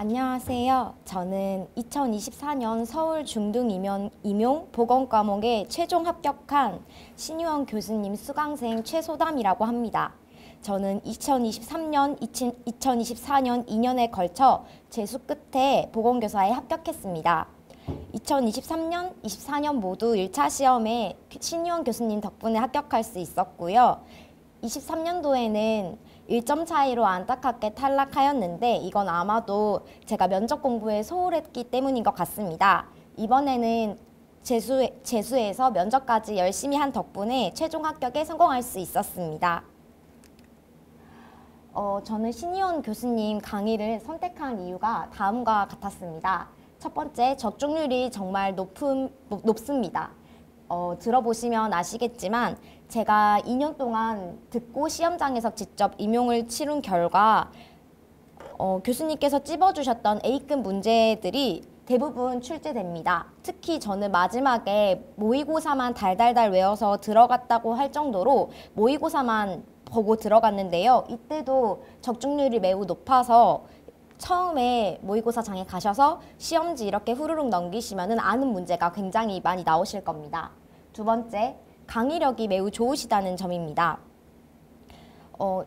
안녕하세요. 저는 2024년 서울 중등 임용 보건 과목에 최종 합격한 신유원 교수님 수강생 최소담이라고 합니다. 저는 2023년, 2024년 2년에 걸쳐 재수 끝에 보건교사에 합격했습니다. 2023년, 24년 모두 1차 시험에 신유원 교수님 덕분에 합격할 수 있었고요. 23년도에는 1점 차이로 안타깝게 탈락하였는데 이건 아마도 제가 면접 공부에 소홀했기 때문인 것 같습니다. 이번에는 재수에서 면접까지 열심히 한 덕분에 최종 합격에 성공할 수 있었습니다. 저는 신유원 교수님 강의를 선택한 이유가 다음과 같았습니다. 첫 번째, 적중률이 정말 높습니다. 들어보시면 아시겠지만 제가 2년 동안 듣고 시험장에서 직접 임용을 치른 결과 교수님께서 찝어주셨던 A급 문제들이 대부분 출제됩니다. 특히 저는 마지막에 모의고사만 달달달 외워서 들어갔다고 할 정도로 모의고사만 보고 들어갔는데요. 이때도 적중률이 매우 높아서 처음에 모의고사장에 가셔서 시험지 이렇게 후루룩 넘기시면 아는 문제가 굉장히 많이 나오실 겁니다. 두 번째, 강의력이 매우 좋으시다는 점입니다.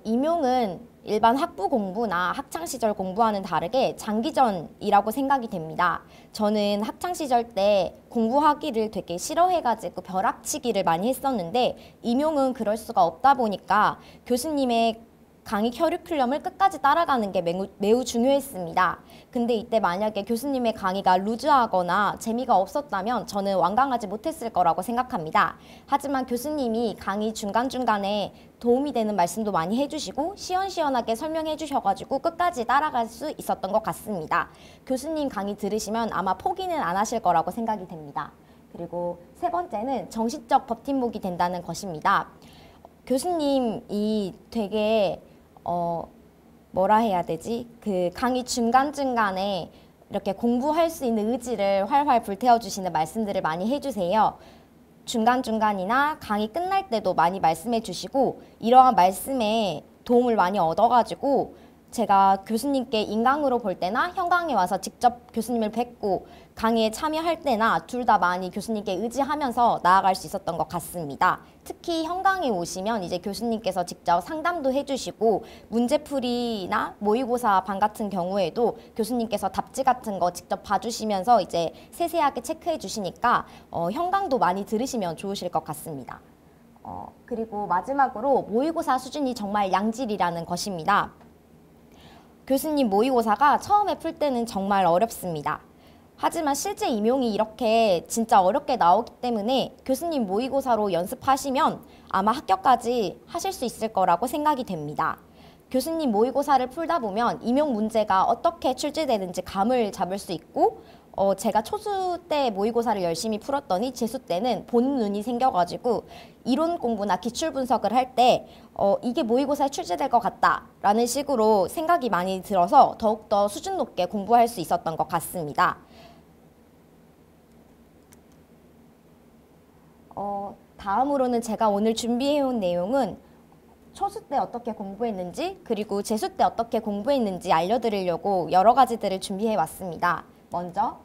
임용은 일반 학부 공부나 학창시절 공부와는 다르게 장기전이라고 생각이 됩니다. 저는 학창시절 때 공부하기를 되게 싫어해가지고 벼락치기를 많이 했었는데 임용은 그럴 수가 없다 보니까 교수님의 강의 커리큘럼을 끝까지 따라가는 게 매우 중요했습니다. 근데 이때 만약에 교수님의 강의가 루즈하거나 재미가 없었다면 저는 완강하지 못했을 거라고 생각합니다. 하지만 교수님이 강의 중간중간에 도움이 되는 말씀도 많이 해주시고 시원시원하게 설명해 주셔가지고 끝까지 따라갈 수 있었던 것 같습니다. 교수님 강의 들으시면 아마 포기는 안 하실 거라고 생각이 됩니다. 그리고 세 번째는 정신적 버팀목이 된다는 것입니다. 교수님이 되게 뭐라 해야 되지? 그 강의 중간중간에 이렇게 공부할 수 있는 의지를 활활 불태워주시는 말씀들을 많이 해주세요. 중간중간이나 강의 끝날 때도 많이 말씀해 주시고 이러한 말씀에 도움을 많이 얻어가지고 제가 교수님께 인강으로 볼 때나 현강에 와서 직접 교수님을 뵙고 강의에 참여할 때나 둘 다 많이 교수님께 의지하면서 나아갈 수 있었던 것 같습니다. 특히 현강에 오시면 이제 교수님께서 직접 상담도 해주시고 문제풀이나 모의고사 반 같은 경우에도 교수님께서 답지 같은 거 직접 봐주시면서 이제 세세하게 체크해 주시니까 현강도 많이 들으시면 좋으실 것 같습니다. 그리고 마지막으로 모의고사 수준이 정말 양질이라는 것입니다. 교수님 모의고사가 처음에 풀 때는 정말 어렵습니다. 하지만 실제 임용이 이렇게 진짜 어렵게 나오기 때문에 교수님 모의고사로 연습하시면 아마 합격까지 하실 수 있을 거라고 생각이 됩니다. 교수님 모의고사를 풀다 보면 임용 문제가 어떻게 출제되는지 감을 잡을 수 있고 제가 초수 때 모의고사를 열심히 풀었더니 재수 때는 보는 눈이 생겨가지고 이론 공부나 기출 분석을 할 때 이게 모의고사에 출제될 것 같다라는 식으로 생각이 많이 들어서 더욱더 수준 높게 공부할 수 있었던 것 같습니다. 다음으로는 제가 오늘 준비해온 내용은 초수 때 어떻게 공부했는지 그리고 재수 때 어떻게 공부했는지 알려드리려고 여러 가지들을 준비해 왔습니다. 먼저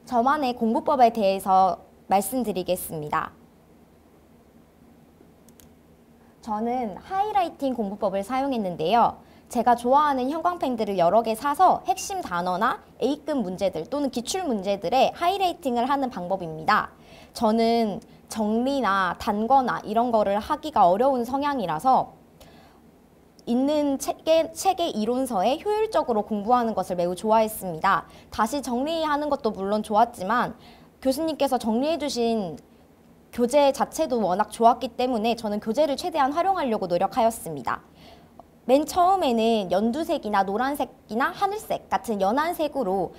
저만의 공부법에 대해서 말씀드리겠습니다. 저는 하이라이팅 공부법을 사용했는데요. 제가 좋아하는 형광펜들을 여러 개 사서 핵심 단어나 A급 문제들 또는 기출 문제들에 하이라이팅을 하는 방법입니다. 저는 정리나 단거나 이런 거를 하기가 어려운 성향이라서 있는 책의 이론서에 효율적으로 공부하는 것을 매우 좋아했습니다. 다시 정리하는 것도 물론 좋았지만 교수님께서 정리해 주신 교재 자체도 워낙 좋았기 때문에 저는 교재를 최대한 활용하려고 노력하였습니다. 맨 처음에는 연두색이나 노란색이나 하늘색 같은 연한 색으로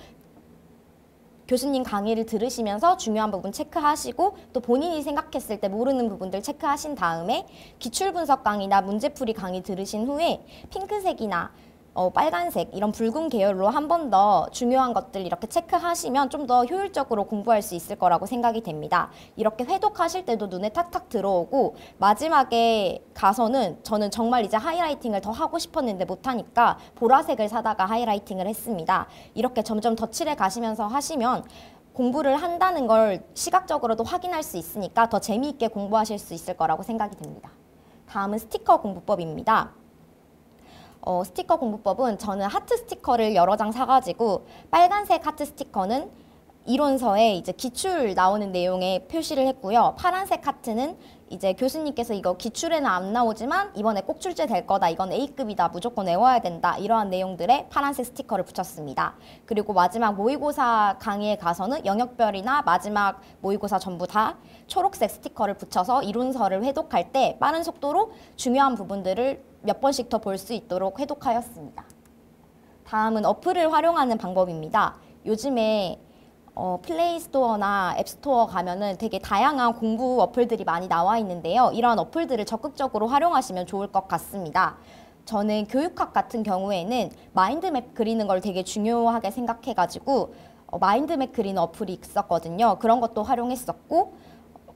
교수님 강의를 들으시면서 중요한 부분 체크하시고 또 본인이 생각했을 때 모르는 부분들 체크하신 다음에 기출분석 강의나 문제풀이 강의 들으신 후에 핑크색이나 빨간색 이런 붉은 계열로 한 번 더 중요한 것들 이렇게 체크하시면 좀 더 효율적으로 공부할 수 있을 거라고 생각이 됩니다. 이렇게 회독하실 때도 눈에 탁탁 들어오고 마지막에 가서는 저는 정말 이제 하이라이팅을 더 하고 싶었는데 못하니까 보라색을 사다가 하이라이팅을 했습니다. 이렇게 점점 덧칠해 가시면서 하시면 공부를 한다는 걸 시각적으로도 확인할 수 있으니까 더 재미있게 공부하실 수 있을 거라고 생각이 됩니다. 다음은 스티커 공부법입니다. 스티커 공부법은 저는 하트 스티커를 여러 장 사가지고 빨간색 하트 스티커는 이론서에 이제 기출 나오는 내용에 표시를 했고요. 파란색 하트는 이제 교수님께서 이거 기출에는 안 나오지만 이번에 꼭 출제될 거다. 이건 A급이다. 무조건 외워야 된다. 이러한 내용들의 파란색 스티커를 붙였습니다. 그리고 마지막 모의고사 강의에 가서는 영역별이나 마지막 모의고사 전부 다 초록색 스티커를 붙여서 이론서를 회독할 때 빠른 속도로 중요한 부분들을 몇 번씩 더 볼 수 있도록 회독하였습니다. 다음은 어플을 활용하는 방법입니다. 요즘에 플레이스토어나 앱스토어 가면은 되게 다양한 공부 어플들이 많이 나와 있는데요. 이러한 어플들을 적극적으로 활용하시면 좋을 것 같습니다. 저는 교육학 같은 경우에는 마인드맵 그리는 걸 되게 중요하게 생각해가지고 마인드맵 그리는 어플이 있었거든요. 그런 것도 활용했었고,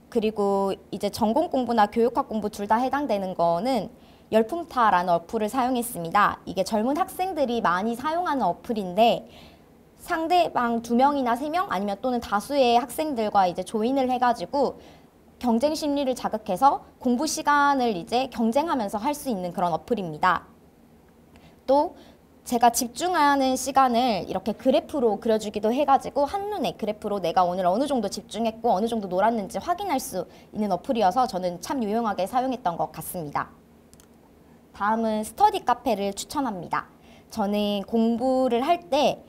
그리고 이제 전공 공부나 교육학 공부 둘 다 해당되는 거는 열품타라는 어플을 사용했습니다. 이게 젊은 학생들이 많이 사용하는 어플인데 상대방 2명이나 3명 아니면 또는 다수의 학생들과 이제 조인을 해가지고 경쟁 심리를 자극해서 공부 시간을 이제 경쟁하면서 할 수 있는 그런 어플입니다. 또 제가 집중하는 시간을 이렇게 그래프로 그려주기도 해가지고 한눈에 그래프로 내가 오늘 어느 정도 집중했고 어느 정도 놀았는지 확인할 수 있는 어플이어서 저는 참 유용하게 사용했던 것 같습니다. 다음은 스터디 카페를 추천합니다. 저는 공부를 할 때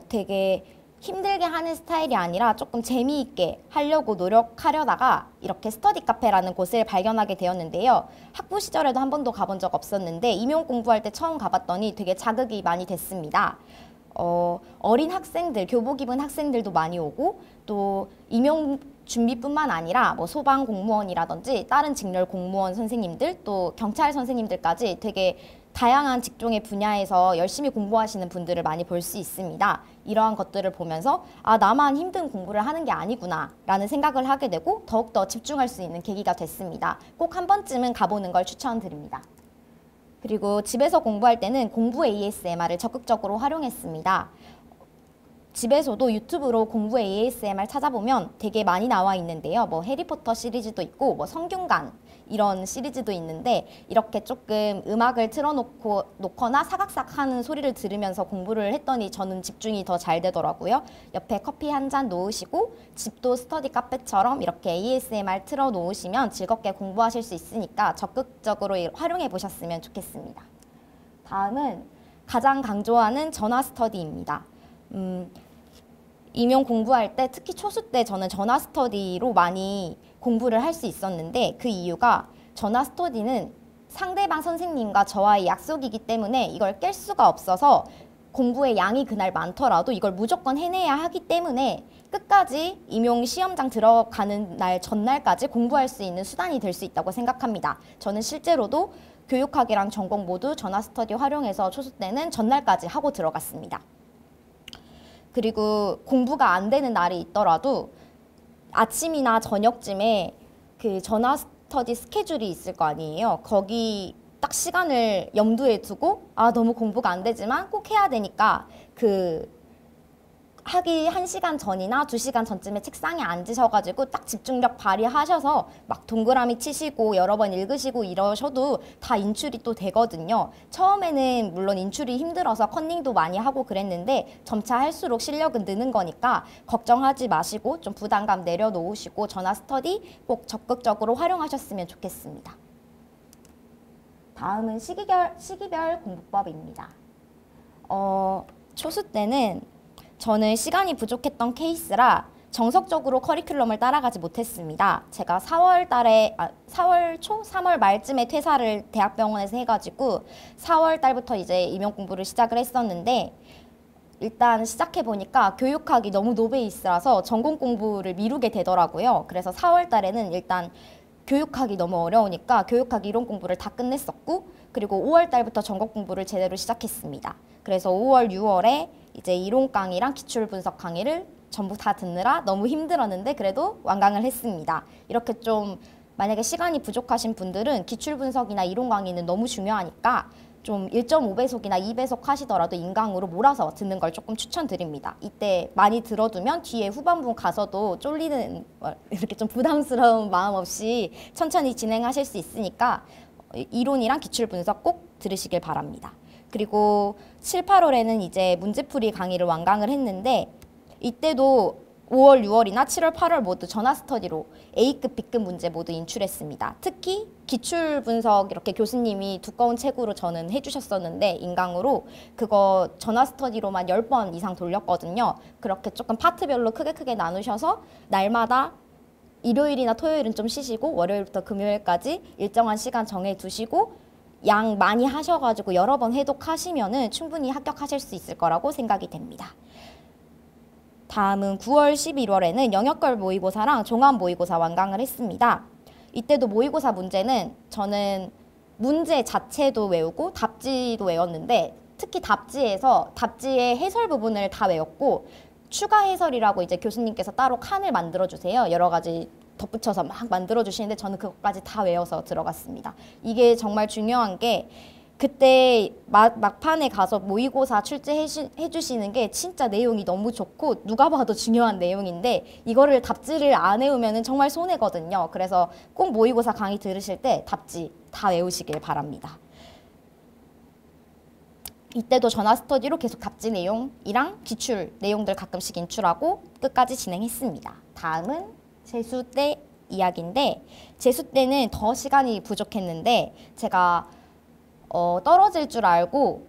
되게 힘들게 하는 스타일이 아니라 조금 재미있게 하려고 노력하려다가 이렇게 스터디 카페라는 곳을 발견하게 되었는데요. 학부 시절에도 한 번도 가본 적 없었는데 임용 공부할 때 처음 가봤더니 되게 자극이 많이 됐습니다. 어린 학생들, 교복 입은 학생들도 많이 오고 또 임용 준비뿐만 아니라 뭐 소방 공무원이라든지 다른 직렬 공무원 선생님들 또 경찰 선생님들까지 되게 다양한 직종의 분야에서 열심히 공부하시는 분들을 많이 볼 수 있습니다. 이러한 것들을 보면서 아, 나만 힘든 공부를 하는 게 아니구나 라는 생각을 하게 되고 더욱더 집중할 수 있는 계기가 됐습니다. 꼭 한 번쯤은 가보는 걸 추천드립니다. 그리고 집에서 공부할 때는 공부 ASMR을 적극적으로 활용했습니다. 집에서도 유튜브로 공부 ASMR 찾아보면 되게 많이 나와 있는데요. 뭐 해리포터 시리즈도 있고 뭐 성균관 이런 시리즈도 있는데 이렇게 조금 음악을 틀어놓거나 사각사각 하는 소리를 들으면서 공부를 했더니 저는 집중이 더 잘 되더라고요. 옆에 커피 한 잔 놓으시고 집도 스터디 카페처럼 이렇게 ASMR 틀어놓으시면 즐겁게 공부하실 수 있으니까 적극적으로 활용해 보셨으면 좋겠습니다. 다음은 가장 강조하는 전화 스터디입니다. 임용 공부할 때 특히 초수 때 저는 전화 스터디로 많이 공부를 할 수 있었는데 그 이유가 전화 스터디는 상대방 선생님과 저와의 약속이기 때문에 이걸 깰 수가 없어서 공부의 양이 그날 많더라도 이걸 무조건 해내야 하기 때문에 끝까지 임용 시험장 들어가는 날 전날까지 공부할 수 있는 수단이 될 수 있다고 생각합니다. 저는 실제로도 교육학이랑 전공 모두 전화 스터디 활용해서 초수 때는 전날까지 하고 들어갔습니다. 그리고 공부가 안 되는 날이 있더라도 아침이나 저녁쯤에 그 전화 스터디 스케줄이 있을 거 아니에요. 거기 딱 시간을 염두에 두고 아, 너무 공부가 안 되지만 꼭 해야 되니까 그 하기 1시간 전이나 2시간 전쯤에 책상에 앉으셔가지고 딱 집중력 발휘하셔서 막 동그라미 치시고 여러 번 읽으시고 이러셔도 다 인출이 또 되거든요. 처음에는 물론 인출이 힘들어서 컨닝도 많이 하고 그랬는데 점차 할수록 실력은 느는 거니까 걱정하지 마시고 좀 부담감 내려놓으시고 전화 스터디 꼭 적극적으로 활용하셨으면 좋겠습니다. 다음은 시기별 공부법입니다. 초수 때는 저는 시간이 부족했던 케이스라 정석적으로 커리큘럼을 따라가지 못했습니다. 제가 4월 초? 3월 말쯤에 퇴사를 대학병원에서 해가지고 4월 달부터 이제 임용 공부를 시작을 했었는데 일단 시작해보니까 교육학이 너무 노베이스라서 전공 공부를 미루게 되더라고요. 그래서 4월 달에는 일단 교육학이 너무 어려우니까 교육학 이론 공부를 다 끝냈었고, 그리고 5월 달부터 전공 공부를 제대로 시작했습니다. 그래서 5월, 6월에 이제 이론 강의랑 기출 분석 강의를 전부 다 듣느라 너무 힘들었는데 그래도 완강을 했습니다. 이렇게 좀 만약에 시간이 부족하신 분들은 기출 분석이나 이론 강의는 너무 중요하니까 좀 1.5배속이나 2배속 하시더라도 인강으로 몰아서 듣는 걸 조금 추천드립니다. 이때 많이 들어두면 뒤에 후반부 가서도 쫄리는, 이렇게 좀 부담스러운 마음 없이 천천히 진행하실 수 있으니까 이론이랑 기출 분석 꼭 들으시길 바랍니다. 그리고 7, 8월에는 이제 문제풀이 강의를 완강을 했는데, 이때도 5월, 6월이나 7월, 8월 모두 전화 스터디로 A급, B급 문제 모두 인출했습니다. 특히 기출 분석 이렇게 교수님이 두꺼운 책으로 저는 해주셨었는데 인강으로 그거 전화 스터디로만 10번 이상 돌렸거든요. 그렇게 조금 파트별로 크게 나누셔서 날마다 일요일이나 토요일은 좀 쉬시고 월요일부터 금요일까지 일정한 시간 정해 두시고 양 많이 하셔가지고 여러 번 해독하시면은 충분히 합격하실 수 있을 거라고 생각이 됩니다. 다음은 9월, 11월에는 영역별 모의고사랑 종합 모의고사 완강을 했습니다. 이때도 모의고사 문제는 저는 문제 자체도 외우고 답지도 외웠는데, 특히 답지의 해설 부분을 다 외웠고, 추가 해설이라고 이제 교수님께서 따로 칸을 만들어 주세요. 여러 가지 덧붙여서 막 만들어 주시는데 저는 그것까지 다 외워서 들어갔습니다. 이게 정말 중요한 게, 그때 막판에 가서 모의고사 출제해 주시는 게 진짜 내용이 너무 좋고 누가 봐도 중요한 내용인데 이거를 답지를 안 외우면 정말 손해거든요. 그래서 꼭 모의고사 강의 들으실 때 답지 다 외우시길 바랍니다. 이때도 전화 스터디로 계속 답지 내용이랑 기출 내용들 가끔씩 인출하고 끝까지 진행했습니다. 다음은 재수 때 이야기인데, 재수 때는 더 시간이 부족했는데 제가 떨어질 줄 알고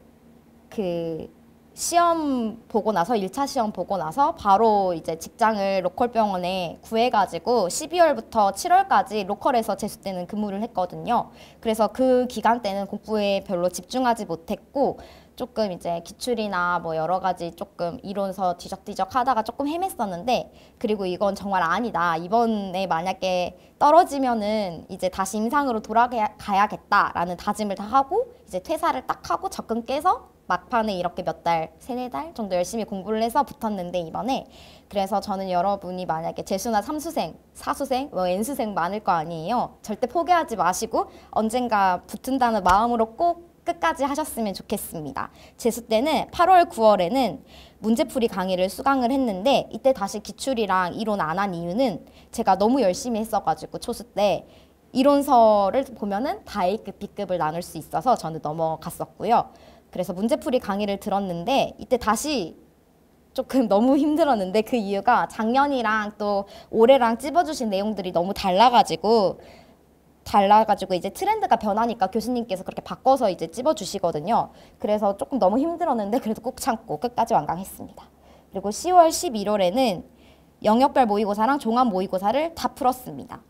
그 시험 보고 나서 1차 시험 보고 나서 바로 이제 직장을 로컬 병원에 구해가지고 12월부터 7월까지 로컬에서 재수 때는 근무를 했거든요. 그래서 그 기간 때는 공부에 별로 집중하지 못했고 조금 이제 기출이나 뭐 여러 가지 조금 이론서 뒤적뒤적 하다가 조금 헤맸었는데, 그리고 이건 정말 아니다. 이번에 만약에 떨어지면은 이제 다시 임상으로 돌아가야겠다라는 다짐을 다 하고 이제 퇴사를 딱 하고 적금 깨서 막판에 이렇게 몇 달, 3-4달 정도 열심히 공부를 해서 붙었는데 이번에. 그래서 저는 여러분이 만약에 재수나 삼수생, 사수생, 뭐 N수생 많을 거 아니에요. 절대 포기하지 마시고 언젠가 붙은다는 마음으로 꼭 끝까지 하셨으면 좋겠습니다. 재수 때는 8월, 9월에는 문제풀이 강의를 수강을 했는데, 이때 다시 기출이랑 이론 안 한 이유는 제가 너무 열심히 했어가지고 초수 때 이론서를 보면은 다 A급, B급을 나눌 수 있어서 저는 넘어갔었고요. 그래서 문제풀이 강의를 들었는데 이때 다시 조금 너무 힘들었는데, 그 이유가 작년이랑 또 올해랑 찝어주신 내용들이 너무 달라가지고 이제 트렌드가 변하니까 교수님께서 그렇게 바꿔서 이제 찝어주시거든요. 그래서 조금 너무 힘들었는데 그래도 꾹 참고 끝까지 완강했습니다. 그리고 10월, 11월에는 영역별 모의고사랑 종합 모의고사를 다 풀었습니다.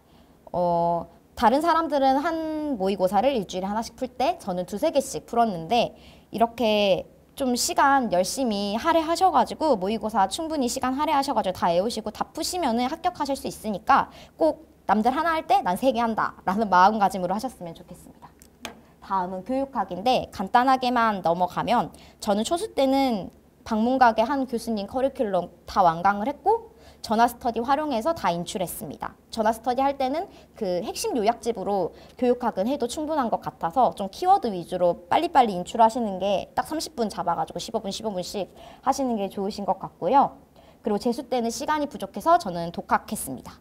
다른 사람들은 한 모의고사를 일주일에 하나씩 풀 때 저는 2-3개씩 풀었는데, 이렇게 좀 시간 열심히 할애하셔가지고 모의고사 충분히 시간 할애하셔가지고 다 외우시고 다 푸시면은 합격하실 수 있으니까 꼭 남들 하나 할 때 난 3개 한다 라는 마음가짐으로 하셨으면 좋겠습니다. 다음은 교육학인데 간단하게만 넘어가면, 저는 초수 때는 방문각의 한 교수님 커리큘럼 다 완강을 했고 전화 스터디 활용해서 다 인출했습니다. 전화 스터디 할 때는 그 핵심 요약집으로 교육학은 해도 충분한 것 같아서 좀 키워드 위주로 빨리빨리 인출하시는 게 딱 30분 잡아가지고 15분씩 하시는 게 좋으신 것 같고요. 그리고 재수 때는 시간이 부족해서 저는 독학했습니다.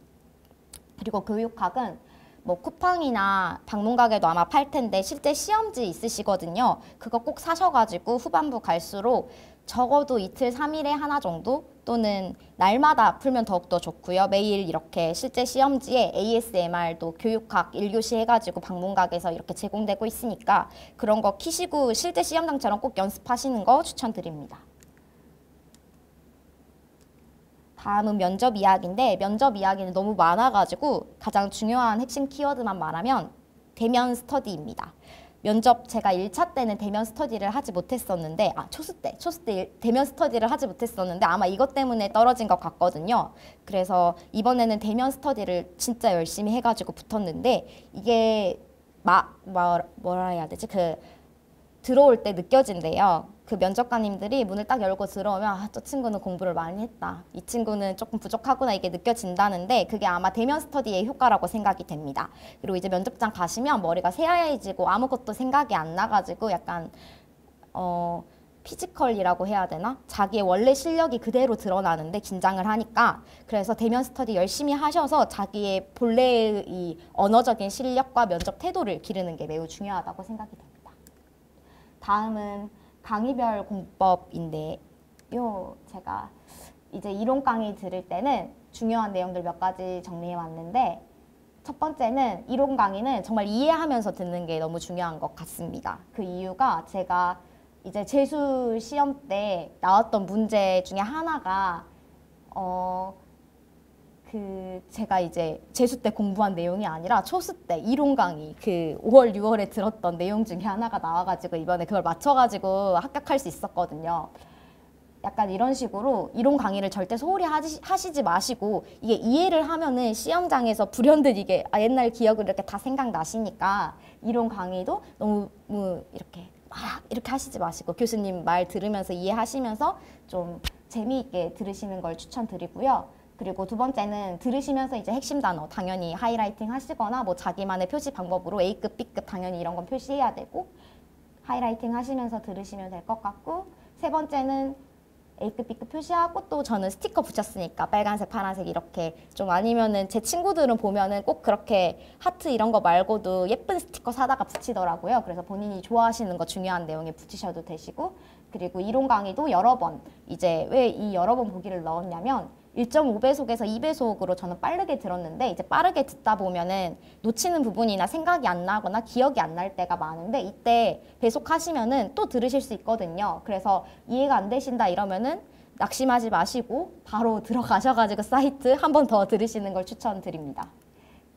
그리고 교육학은 뭐 쿠팡이나 방문각에도 아마 팔 텐데 실제 시험지 있으시거든요. 그거 꼭 사셔가지고 후반부 갈수록 적어도 이틀, 3일에 하나 정도 또는 날마다 풀면 더욱더 좋고요. 매일 이렇게 실제 시험지에 ASMR도 교육학 1교시 해가지고 방문각에서 이렇게 제공되고 있으니까 그런 거 키시고 실제 시험장처럼 꼭 연습하시는 거 추천드립니다. 다음은 면접 이야기인데, 면접 이야기는 너무 많아가지고 가장 중요한 핵심 키워드만 말하면 대면 스터디입니다. 면접 제가 1차 때는 대면 스터디를 하지 못했었는데 초스 때 대면 스터디를 하지 못했었는데 아마 이것 때문에 떨어진 것 같거든요. 그래서 이번에는 대면 스터디를 진짜 열심히 해가지고 붙었는데 이게 뭐라 해야 되지? 들어올 때 느껴진대요. 그 면접관님들이 문을 딱 열고 들어오면 저 친구는 공부를 많이 했다. 이 친구는 조금 부족하구나 이게 느껴진다는데 그게 아마 대면 스터디의 효과라고 생각이 됩니다. 그리고 이제 면접장 가시면 머리가 새하얘지고 아무것도 생각이 안 나가지고 약간 피지컬이라고 해야 되나? 자기의 원래 실력이 그대로 드러나는데 긴장을 하니까 그래서 대면 스터디 열심히 하셔서 자기의 본래의 이 언어적인 실력과 면접 태도를 기르는 게 매우 중요하다고 생각이 됩니다. 다음은 강의별 공법인데요. 제가 이제 이론 강의 들을 때는 중요한 내용들 몇 가지 정리해 왔는데 첫 번째는 이론 강의는 정말 이해하면서 듣는 게 너무 중요한 것 같습니다. 그 이유가 제가 이제 재수 시험 때 나왔던 문제 중에 하나가 제가 이제 재수 때 공부한 내용이 아니라 초스 때 이론 강의 5월, 6월에 들었던 내용 중에 하나가 나와가지고 이번에 그걸 맞춰가지고 합격할 수 있었거든요. 약간 이런 식으로 이론 강의를 절대 소홀히 하시지 마시고 이게 이해를 하면은 시험장에서 불현듯 이게 옛날 기억을 이렇게 다 생각나시니까 이론 강의도 너무 이렇게 하시지 마시고 교수님 말 들으면서 이해하시면서 좀 재미있게 들으시는 걸 추천드리고요. 그리고 두 번째는 들으시면서 이제 핵심 단어 당연히 하이라이팅 하시거나 뭐 자기만의 표시 방법으로 A급, B급 당연히 이런 건 표시해야 되고 하이라이팅 하시면서 들으시면 될 것 같고 세 번째는 A급, B급 표시하고 또 저는 스티커 붙였으니까 빨간색, 파란색 이렇게 좀 아니면은 제 친구들은 보면은 꼭 그렇게 하트 이런 거 말고도 예쁜 스티커 사다가 붙이더라고요. 그래서 본인이 좋아하시는 거 중요한 내용에 붙이셔도 되시고 그리고 이론 강의도 여러 번 이제 왜 이 여러 번 보기를 넣었냐면 1.5배속에서 2배속으로 저는 빠르게 들었는데 이제 빠르게 듣다 보면은 놓치는 부분이나 생각이 안 나거나 기억이 안 날 때가 많은데 이때 배속하시면은 또 들으실 수 있거든요. 그래서 이해가 안 되신다 이러면은 낙심하지 마시고 바로 들어가셔가지고 사이트 한 번 더 들으시는 걸 추천드립니다.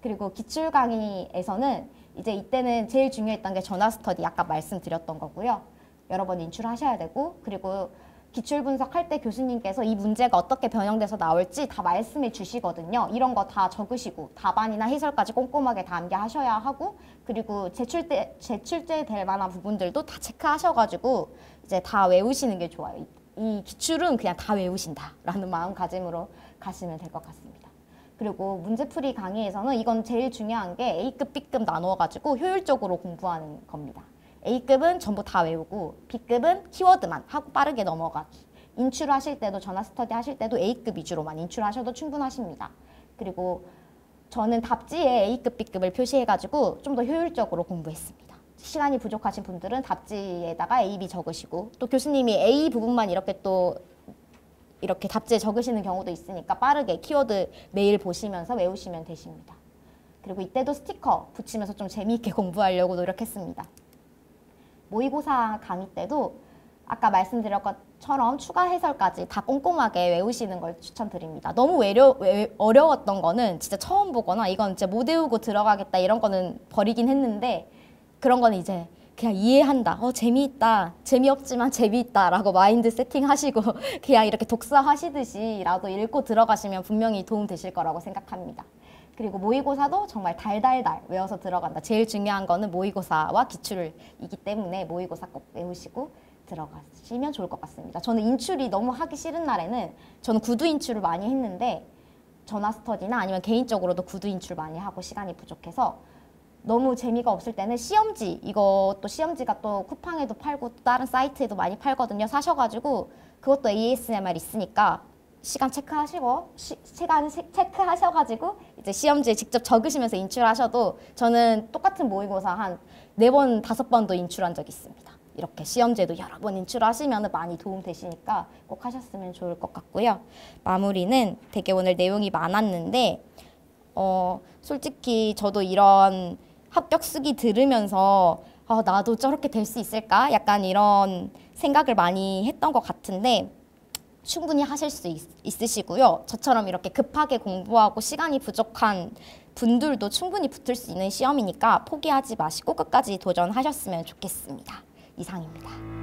그리고 기출 강의에서는 이제 이때는 제일 중요했던 게 전화 스터디 아까 말씀드렸던 거고요. 여러 번 인출하셔야 되고 그리고 기출 분석할 때 교수님께서 이 문제가 어떻게 변형돼서 나올지 다 말씀해 주시거든요. 이런 거 다 적으시고 답안이나 해설까지 꼼꼼하게 다 암기하셔야 하고 그리고 제출제 될 만한 부분들도 다 체크하셔가지고 이제 다 외우시는 게 좋아요. 이 기출은 그냥 다 외우신다라는 마음가짐으로 가시면 될 것 같습니다. 그리고 문제풀이 강의에서는 이건 제일 중요한 게 A급, B급 나누어가지고 효율적으로 공부하는 겁니다. A급은 전부 다 외우고 B급은 키워드만 하고 빠르게 넘어가기. 인출하실 때도 전화 스터디 하실 때도 A급 위주로만 인출하셔도 충분하십니다. 그리고 저는 답지에 A급, B급을 표시해가지고 좀 더 효율적으로 공부했습니다. 시간이 부족하신 분들은 답지에다가 A, B 적으시고 또 교수님이 A 부분만 이렇게 답지에 적으시는 경우도 있으니까 빠르게 키워드 매일 보시면서 외우시면 되십니다. 그리고 이때도 스티커 붙이면서 좀 재미있게 공부하려고 노력했습니다. 모의고사 강의 때도 아까 말씀드린 것처럼 추가 해설까지 다 꼼꼼하게 외우시는 걸 추천드립니다. 너무 어려웠던 거는 진짜 처음 보거나 이건 진짜 못 외우고 들어가겠다 이런 거는 버리긴 했는데 그런 거는 이제 그냥 이해한다. 재미있다. 재미없지만 재미있다 라고 마인드 세팅하시고 그냥 이렇게 독서하시듯이라도 읽고 들어가시면 분명히 도움 되실 거라고 생각합니다. 그리고 모의고사도 정말 달달달 외워서 들어간다. 제일 중요한 거는 모의고사와 기출이기 때문에 모의고사 꼭 외우시고 들어가시면 좋을 것 같습니다. 저는 인출이 너무 하기 싫은 날에는 저는 구두 인출을 많이 했는데 전화 스터디나 아니면 개인적으로도 구두 인출 많이 하고 시간이 부족해서 너무 재미가 없을 때는 시험지, 이것도 시험지가 또 쿠팡에도 팔고 또 다른 사이트에도 많이 팔거든요. 사셔가지고 그것도 ASMR 있으니까 시간 체크하셔가지고 이제 시험지에 직접 적으시면서 인출하셔도 저는 똑같은 모의고사 한 4번, 5번도 인출한 적이 있습니다. 이렇게 시험지에도 여러 번 인출하시면 많이 도움 되시니까 꼭 하셨으면 좋을 것 같고요. 마무리는 되게 오늘 내용이 많았는데 솔직히 저도 이런 합격 쓰기 들으면서 나도 저렇게 될 수 있을까? 약간 이런 생각을 많이 했던 것 같은데 충분히 하실 수 있으시고요. 저처럼 이렇게 급하게 공부하고 시간이 부족한 분들도 충분히 붙을 수 있는 시험이니까 포기하지 마시고 끝까지 도전하셨으면 좋겠습니다. 이상입니다.